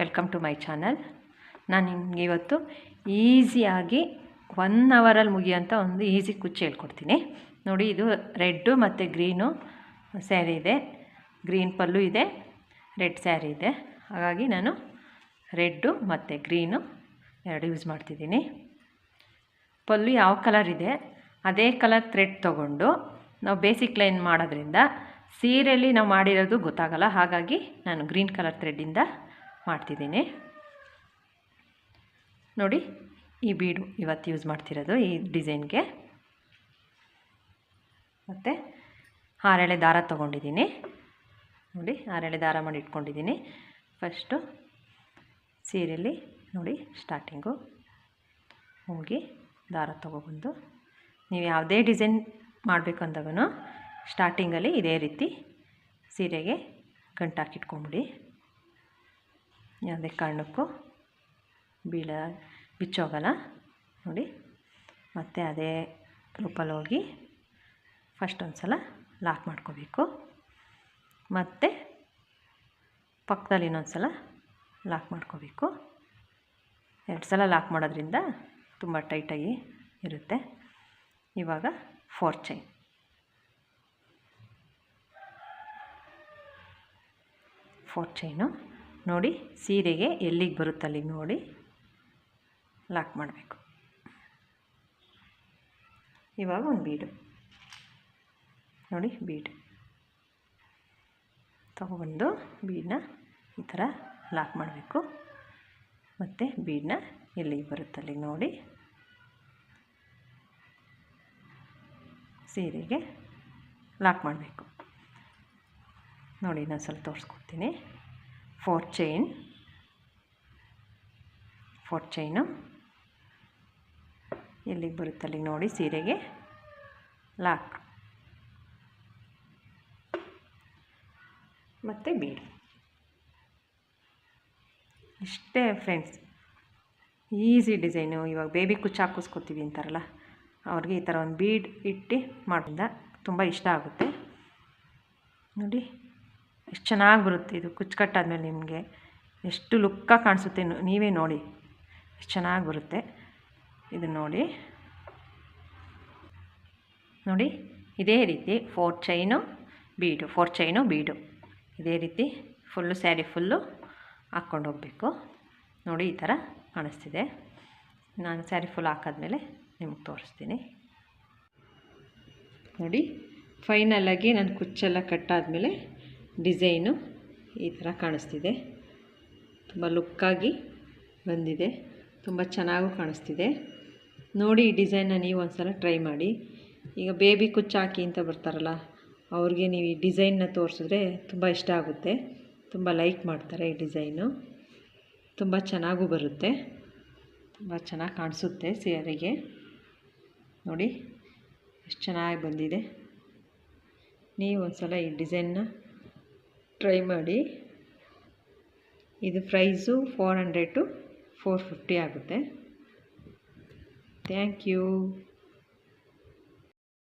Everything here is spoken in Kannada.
Welcome to my channel. ನಾನು ನಿಮಗೆ ಇವತ್ತು ಈಸಿಯಾಗಿ 1 ಅವರಲ್ಲಿ ಮುಗಿಯೋಂಥ ಒಂದು ಈಸಿ ಕುಚ್ಚು ಹೇಳ್ಕೊಡ್ತೀನಿ. ನೋಡಿ, ಇದು ರೆಡ್ಡು ಮತ್ತು ಗ್ರೀನು ಸ್ಯಾರಿ ಇದೆ, ಗ್ರೀನ್ ಪಲ್ಲು ಇದೆ, ರೆಡ್ ಸ್ಯಾರಿ ಇದೆ. ಹಾಗಾಗಿ ನಾನು ರೆಡ್ಡು ಮತ್ತು ಗ್ರೀನು ಎರಡು ಯೂಸ್ ಮಾಡ್ತಿದ್ದೀನಿ. ಪಲ್ಲು ಯಾವ ಕಲರ್ ಇದೆ ಅದೇ ಕಲರ್ ಥ್ರೆಡ್ ತೊಗೊಂಡು ನಾವು ಬೇಸಿಕ್ ಲೈನ್ ಮಾಡೋದ್ರಿಂದ ಸೀರೆಯಲ್ಲಿ ನಾವು ಮಾಡಿರೋದು ಗೊತ್ತಾಗಲ್ಲ. ಹಾಗಾಗಿ ನಾನು ಗ್ರೀನ್ ಕಲರ್ ಥ್ರೆಡ್ಡಿಂದ ಮಾಡ್ತಿದ್ದೀನಿ. ನೋಡಿ, ಈ ಬೀಡು ಇವತ್ತು ಯೂಸ್ ಮಾಡ್ತಿರೋದು ಈ ಡಿಸೈನ್ಗೆ. ಮತ್ತು 6 ಎಳೆ ದಾರ ತೊಗೊಂಡಿದ್ದೀನಿ. ನೋಡಿ, 6 ಎಳೆ ದಾರ ಮಾಡಿ ಇಟ್ಕೊಂಡಿದ್ದೀನಿ. ಫಸ್ಟು ಸೀರೆಯಲ್ಲಿ ನೋಡಿ ಸ್ಟಾರ್ಟಿಂಗು ಹೋಗಿ ದಾರ ತೊಗೊಬಂದು, ನೀವು ಯಾವುದೇ ಡಿಸೈನ್ ಮಾಡಬೇಕು ಅಂದಾಗೂ ಸ್ಟಾರ್ಟಿಂಗಲ್ಲಿ ಇದೇ ರೀತಿ ಸೀರೆಗೆ ಗಂಟಾಕಿಟ್ಕೊಂಬಿಡಿ. ಯಾವುದೇ ಕಾರಣಕ್ಕೂ ಬಿಚ್ಚೋಗಲ್ಲ. ನೋಡಿ, ಮತ್ತು ಅದೇ ರೂಪಲ್ಲಿ ಹೋಗಿ ಫಸ್ಟ್ ಒಂದು ಸಲ ಲಾಕ್ ಮಾಡ್ಕೋಬೇಕು. ಮತ್ತು ಪಕ್ಕದಲ್ಲಿ ಇನ್ನೊಂದು ಸಲ ಲಾಕ್ ಮಾಡ್ಕೋಬೇಕು. 2 ಸಲ ಲಾಕ್ ಮಾಡೋದ್ರಿಂದ ತುಂಬ ಟೈಟಾಗಿ ಇರುತ್ತೆ. ಇವಾಗ 4 ಚೈನ್. 4 ಚೈನು ನೋಡಿ, ಸೀರೆಗೆ ಎಲ್ಲಿಗೆ ಬರುತ್ತೆ ಅಲ್ಲಿಗೆ ನೋಡಿ ಲಾಕ್ ಮಾಡಬೇಕು. ಇವಾಗ ಒಂದು ಬೀಡು ನೋಡಿ, ಬೀಡು ತಗೊಬಂದು ಬೀಡನ್ನ ಈ ಥರ ಲಾಕ್ ಮಾಡಬೇಕು. ಮತ್ತು ಬೀಡನ್ನ ಎಲ್ಲಿಗೆ ಬರುತ್ತೆ ಅಲ್ಲಿಗೆ ನೋಡಿ ಸೀರೆಗೆ ಲಾಕ್ ಮಾಡಬೇಕು. ನೋಡಿ, ನಾನು ಸ್ವಲ್ಪ ತೋರಿಸ್ಕೊಡ್ತೀನಿ. 4 ಚೈನು ಎಲ್ಲಿಗೆ ಬರುತ್ತೆ ಅಲ್ಲಿಗೆ ನೋಡಿ ಸೀರೆಗೆ ಲಾಕ್. ಮತ್ತು ಬೀಡು. ಇಷ್ಟೇ ಫ್ರೆಂಡ್ಸ್, ಈಸಿ ಡಿಸೈನು. ಇವಾಗ ಬೇಬಿ ಕುಚ್ಚು ಹಾಕಿಸ್ಕೊತೀವಿ ಅಂತಾರಲ್ಲ, ಅವ್ರಿಗೆ ಈ ಥರ ಒಂದು ಬೀಡ್ ಇಟ್ಟು ಮಾಡೋದ್ರಿಂದ ತುಂಬ ಇಷ್ಟ ಆಗುತ್ತೆ. ನೋಡಿ, ಎಷ್ಟು ಚೆನ್ನಾಗಿ ಬರುತ್ತೆ ಇದು. ಕುಚ್ಚು ಕಟ್ಟಾದ್ಮೇಲೆ ನಿಮಗೆ ಎಷ್ಟು ಲುಕ್ಕಾಗಿ ಕಾಣಿಸುತ್ತೆ, ನೀವೇ ನೋಡಿ ಎಷ್ಟು ಚೆನ್ನಾಗಿ ಬರುತ್ತೆ. ಇದನ್ನು ನೋಡಿ ಇದೇ ರೀತಿ 4 ಚೈನು ಬೀಡು, 4 ಚೈನು ಬೀಡು ಇದೇ ರೀತಿ ಫುಲ್ಲು ಸ್ಯಾರಿ ಫುಲ್ಲು ಹಾಕ್ಕೊಂಡು ಹೋಗಬೇಕು. ನೋಡಿ, ಈ ಥರ ಕಾಣಿಸ್ತಿದೆ. ನಾನು ಸ್ಯಾರಿ ಫುಲ್ ಹಾಕಾದ್ಮೇಲೆ ನಿಮಗೆ ತೋರಿಸ್ತೀನಿ. ನೋಡಿ, ಫೈನಲಾಗಿ ನಾನು ಕುಚ್ಚೆಲ್ಲ ಕಟ್ಟಾದಮೇಲೆ ಡಿಸೈನು ಈ ಥರ ಕಾಣಿಸ್ತಿದೆ. ತುಂಬ ಲುಕ್ಕಾಗಿ ಬಂದಿದೆ, ತುಂಬ ಚೆನ್ನಾಗೂ ಕಾಣಿಸ್ತಿದೆ. ನೋಡಿ, ಈ ಡಿಸೈನ್ನ ನೀವು ಒಂದು ಸಲ ಟ್ರೈ ಮಾಡಿ. ಈಗ ಬೇಬಿ ಕುಚ್ಚು ಹಾಕಿ ಅಂತ ಬರ್ತಾರಲ್ಲ, ಅವ್ರಿಗೆ ನೀವು ಈ ಡಿಸೈನ್ನ ತೋರಿಸಿದ್ರೆ ತುಂಬ ಇಷ್ಟ ಆಗುತ್ತೆ, ತುಂಬ ಲೈಕ್ ಮಾಡ್ತಾರೆ. ಈ ಡಿಸೈನು ತುಂಬ ಚೆನ್ನಾಗೂ ಬರುತ್ತೆ, ತುಂಬ ಚೆನ್ನಾಗಿ ಕಾಣಿಸುತ್ತೆ ಸೀರೆಗೆ. ನೋಡಿ ಎಷ್ಟು ಚೆನ್ನಾಗಿ ಬಂದಿದೆ. ನೀವು ಒಂದು ಸಲ ಈ ಡಿಸೈನ್ನ ಟ್ರೈ ಮಾಡಿ. ಇದು ಪ್ರೈಸು 400 to 450 ಆಗುತ್ತೆ. Thank you.